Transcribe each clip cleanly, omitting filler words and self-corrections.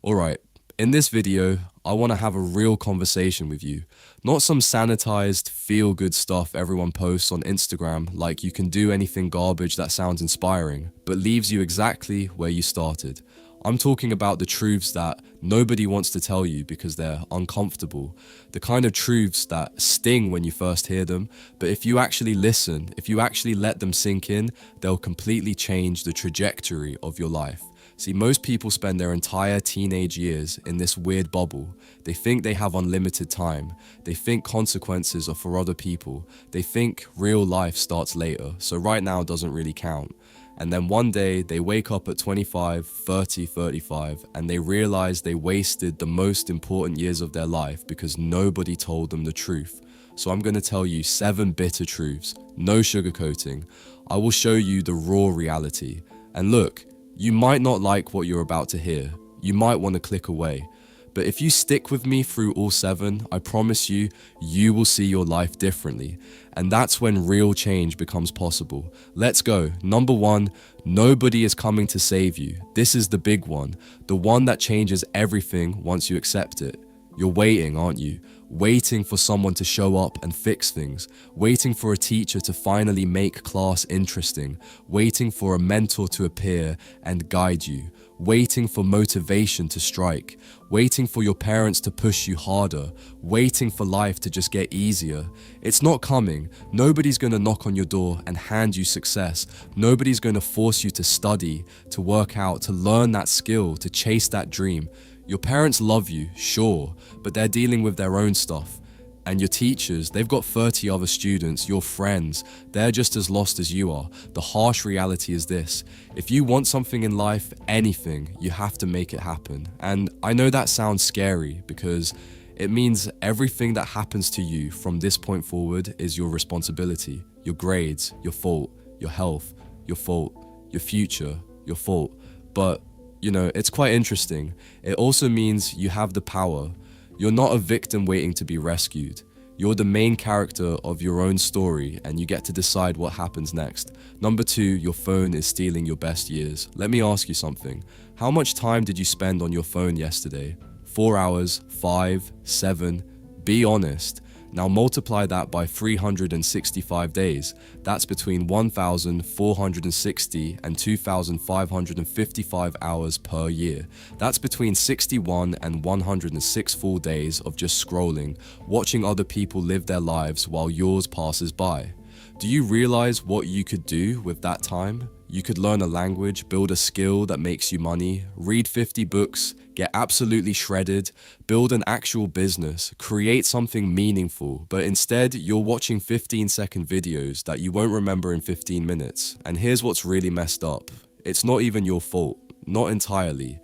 Alright, in this video, I want to have a real conversation with you. Not some sanitized, feel-good stuff everyone posts on Instagram like you can do anything garbage that sounds inspiring, but leaves you exactly where you started. I'm talking about the truths that nobody wants to tell you because they're uncomfortable. The kind of truths that sting when you first hear them, but if you actually listen, if you actually let them sink in, they'll completely change the trajectory of your life. See, most people spend their entire teenage years in this weird bubble. They think they have unlimited time. They think consequences are for other people. They think real life starts later, so right now doesn't really count. And then one day they wake up at 25, 30, 35, and they realize they wasted the most important years of their life because nobody told them the truth. So I'm going to tell you 7 bitter truths, no sugarcoating. I will show you the raw reality. And look, you might not like what you're about to hear. You might want to click away. But if you stick with me through all 7, I promise you, you will see your life differently. And that's when real change becomes possible. Let's go. Number 1, nobody is coming to save you. This is the big one. The one that changes everything once you accept it. You're waiting, aren't you? Waiting for someone to show up and fix things. Waiting for a teacher to finally make class interesting. Waiting for a mentor to appear and guide you. Waiting for motivation to strike. Waiting for your parents to push you harder. Waiting for life to just get easier. It's not coming. Nobody's gonna knock on your door and hand you success. Nobody's gonna force you to study, to work out, to learn that skill, to chase that dream. Your parents love you, sure, but they're dealing with their own stuff. And your teachers, they've got 30 other students, your friends, they're just as lost as you are. The harsh reality is this: if you want something in life, anything, you have to make it happen. And I know that sounds scary because it means everything that happens to you from this point forward is your responsibility. Your grades, your fault. Your health, your fault. Your future, your fault. But you know, it's quite interesting. It also means you have the power. You're not a victim waiting to be rescued. You're the main character of your own story and you get to decide what happens next. Number 2, your phone is stealing your best years. Let me ask you something. How much time did you spend on your phone yesterday? 4 hours? 5? 7? Be honest. Now multiply that by 365 days. That's between 1,460 and 2,555 hours per year. That's between 61 and 106 full days of just scrolling, watching other people live their lives while yours passes by. Do you realize what you could do with that time? You could learn a language, build a skill that makes you money, read 50 books, get absolutely shredded, build an actual business, create something meaningful, but instead you're watching 15-second videos that you won't remember in 15 minutes. And here's what's really messed up. It's not even your fault, not entirely.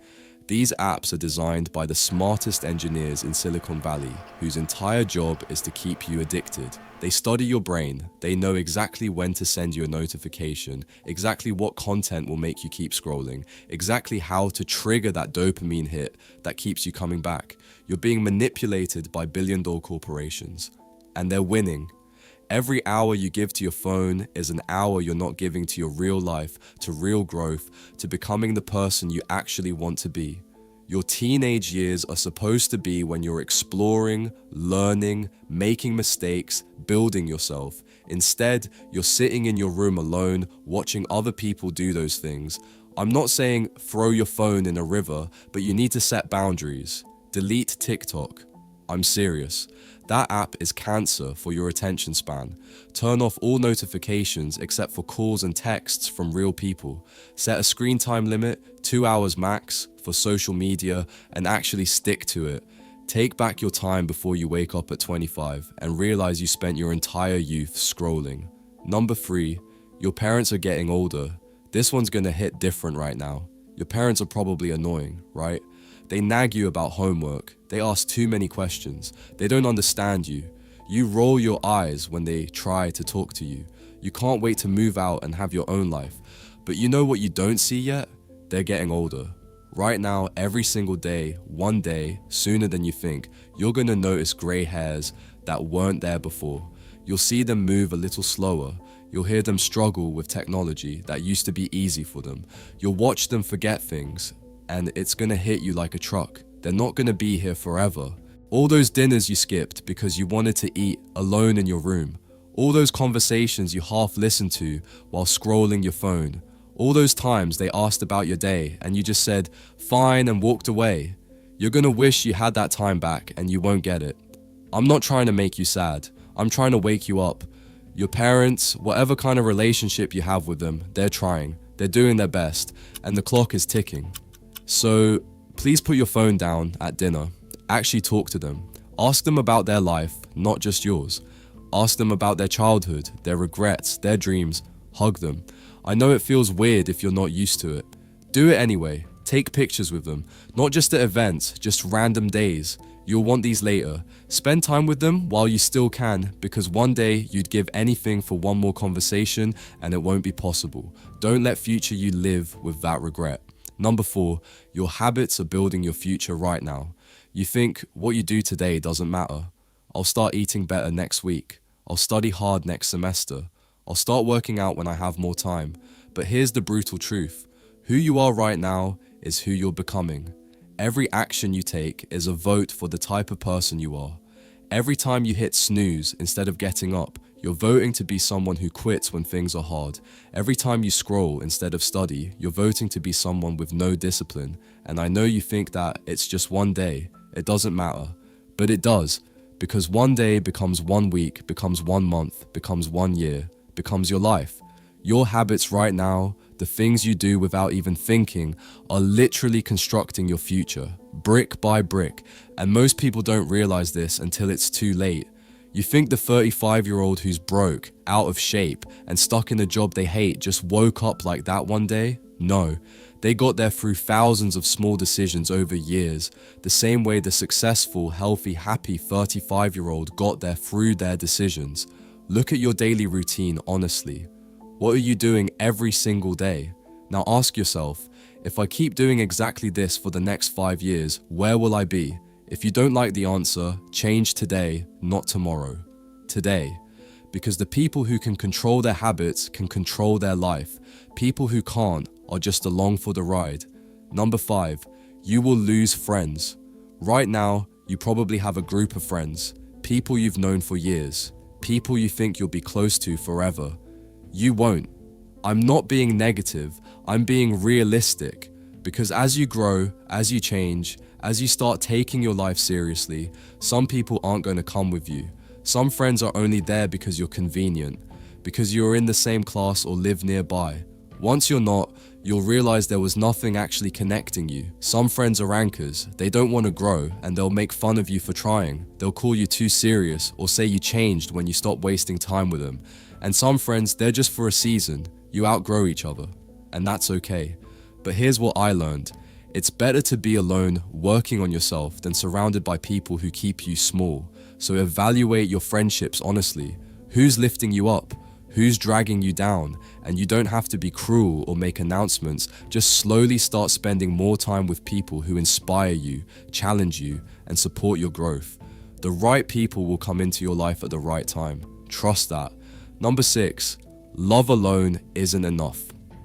These apps are designed by the smartest engineers in Silicon Valley, whose entire job is to keep you addicted. They study your brain, they know exactly when to send you a notification, exactly what content will make you keep scrolling, exactly how to trigger that dopamine hit that keeps you coming back. You're being manipulated by billion-dollar corporations, and they're winning. Every hour you give to your phone is an hour you're not giving to your real life, to real growth, to becoming the person you actually want to be. Your teenage years are supposed to be when you're exploring, learning, making mistakes, building yourself. Instead, you're sitting in your room alone, watching other people do those things. I'm not saying throw your phone in a river, but you need to set boundaries. Delete TikTok. I'm serious. That app is cancer for your attention span. Turn off all notifications except for calls and texts from real people. Set a screen time limit, 2 hours max, for social media, and actually stick to it. Take back your time before you wake up at 25 and realize you spent your entire youth scrolling. Number 3, your parents are getting older. This one's gonna hit different right now. Your parents are probably annoying, right? They nag you about homework. They ask too many questions. They don't understand you. You roll your eyes when they try to talk to you. You can't wait to move out and have your own life. But you know what you don't see yet? They're getting older. Right now, every single day, one day, sooner than you think, you're gonna notice gray hairs that weren't there before. You'll see them move a little slower. You'll hear them struggle with technology that used to be easy for them. You'll watch them forget things. and it's gonna hit you like a truck. They're not gonna be here forever. All those dinners you skipped because you wanted to eat alone in your room. All those conversations you half listened to while scrolling your phone. All those times they asked about your day and you just said, fine, and walked away. You're gonna wish you had that time back and you won't get it. I'm not trying to make you sad. I'm trying to wake you up. Your parents, whatever kind of relationship you have with them, they're trying. They're doing their best, and the clock is ticking. So please put your phone down at dinner. Actually talk to them. Ask them about their life, not just yours. Ask them about their childhood, their regrets, their dreams. Hug them. I know it feels weird if you're not used to it. Do it anyway. Take pictures with them. Not just at events, just random days. You'll want these later. Spend time with them while you still can, because one day you'd give anything for one more conversation and it won't be possible. Don't let future you live with that regret. Number 4, your habits are building your future right now. You think what you do today doesn't matter. I'll start eating better next week. I'll study hard next semester. I'll start working out when I have more time. But here's the brutal truth. Who you are right now is who you're becoming. Every action you take is a vote for the type of person you are. Every time you hit snooze instead of getting up, you're voting to be someone who quits when things are hard. Every time you scroll instead of study, you're voting to be someone with no discipline. And I know you think that it's just one day. It doesn't matter. But it does. Because one day becomes 1 week, becomes 1 month, becomes 1 year, becomes your life. Your habits right now, the things you do without even thinking, are literally constructing your future, brick by brick. And most people don't realize this until it's too late. You think the 35-year-old who's broke, out of shape, and stuck in a job they hate just woke up like that one day? No. They got there through thousands of small decisions over years, the same way the successful, healthy, happy 35-year-old got there through their decisions. Look at your daily routine honestly. What are you doing every single day? Now ask yourself, if I keep doing exactly this for the next 5 years, where will I be? If you don't like the answer, change today, not tomorrow. Today. Because the people who can control their habits can control their life. People who can't are just along for the ride. Number 5, you will lose friends. Right now, you probably have a group of friends, people you've known for years, people you think you'll be close to forever. You won't. I'm not being negative, I'm being realistic. Because as you grow, as you change, as you start taking your life seriously, some people aren't going to come with you. Some friends are only there because you're convenient, because you're in the same class or live nearby. Once you're not, you'll realize there was nothing actually connecting you. Some friends are anchors. They don't want to grow and they'll make fun of you for trying. They'll call you too serious or say you changed when you stop wasting time with them. And some friends, they're just for a season. You outgrow each other, and that's okay. But here's what I learned. It's better to be alone working on yourself than surrounded by people who keep you small. So evaluate your friendships honestly. Who's lifting you up? Who's dragging you down? And you don't have to be cruel or make announcements. Just slowly start spending more time with people who inspire you, challenge you, and support your growth. The right people will come into your life at the right time. Trust that. Number 6, love alone isn't enough,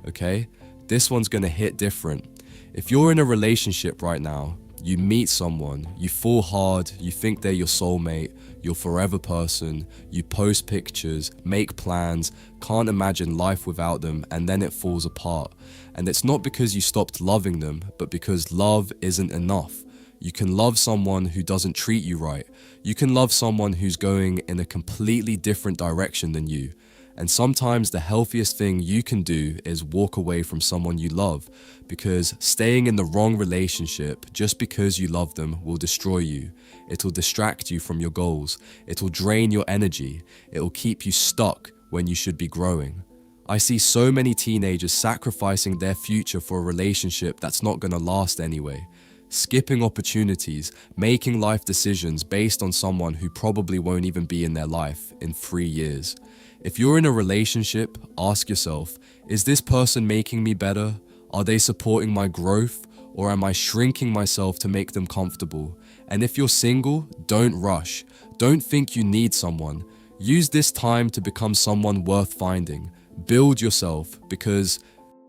okay? This one's gonna hit different. If you're in a relationship right now, you meet someone, you fall hard, you think they're your soulmate, your forever person, you post pictures, make plans, can't imagine life without them, and then it falls apart. And it's not because you stopped loving them, but because love isn't enough. You can love someone who doesn't treat you right. You can love someone who's going in a completely different direction than you. And sometimes the healthiest thing you can do is walk away from someone you love, because staying in the wrong relationship just because you love them will destroy you. It'll distract you from your goals. It'll drain your energy. It'll keep you stuck when you should be growing. I see so many teenagers sacrificing their future for a relationship that's not gonna last anyway. Skipping opportunities, making life decisions based on someone who probably won't even be in their life in 3 years. If you're in a relationship, ask yourself, is this person making me better? Are they supporting my growth? Or am I shrinking myself to make them comfortable? And if you're single, don't rush. Don't think you need someone. Use this time to become someone worth finding. Build yourself, because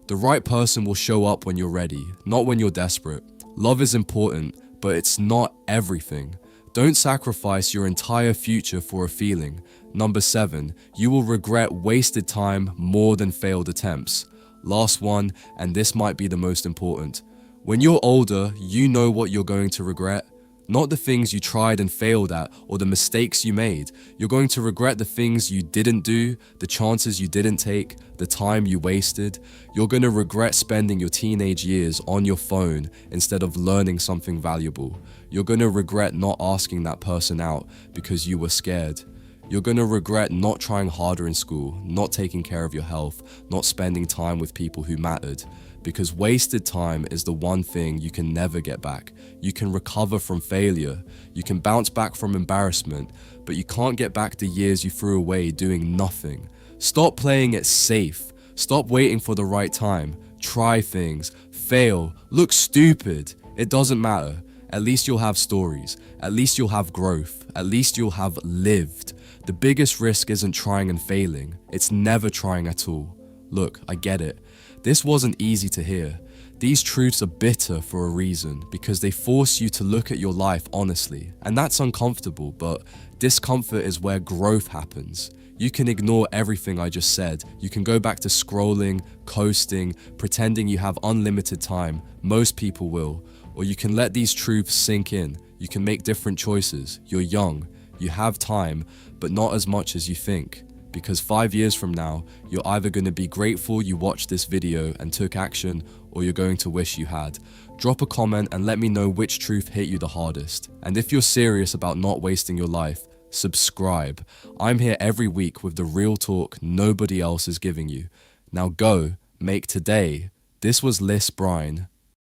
The right person will show up when you're ready, not when you're desperate. Love is important, but it's not everything. Don't sacrifice your entire future for a feeling. Number 7, you will regret wasted time more than failed attempts. Last one, and this might be the most important. When you're older, you know what you're going to regret. Not the things you tried and failed at or the mistakes you made. You're going to regret the things you didn't do, the chances you didn't take, the time you wasted. You're going to regret spending your teenage years on your phone instead of learning something valuable. You're going to regret not asking that person out because you were scared. You're going to regret not trying harder in school, not taking care of your health, not spending time with people who mattered. Because wasted time is the one thing you can never get back. You can recover from failure, you can bounce back from embarrassment, but you can't get back the years you threw away doing nothing. Stop playing it safe. Stop waiting for the right time. Try things. Fail. Look stupid. It doesn't matter. At least you'll have stories. At least you'll have growth. At least you'll have lived. The biggest risk isn't trying and failing. It's never trying at all. Look, I get it. This wasn't easy to hear. These truths are bitter for a reason, because they force you to look at your life honestly. And that's uncomfortable, but discomfort is where growth happens. You can ignore everything I just said. You can go back to scrolling, coasting, pretending you have unlimited time. Most people will. Or you can let these truths sink in. You can make different choices. You're young. You have time, but not as much as you think. Because 5 years from now, you're either going to be grateful you watched this video and took action, or you're going to wish you had. Drop a comment and let me know which truth hit you the hardest. And if you're serious about not wasting your life, subscribe. I'm here every week with the real talk nobody else is giving you. Now go, make today. This was Liss, Brine.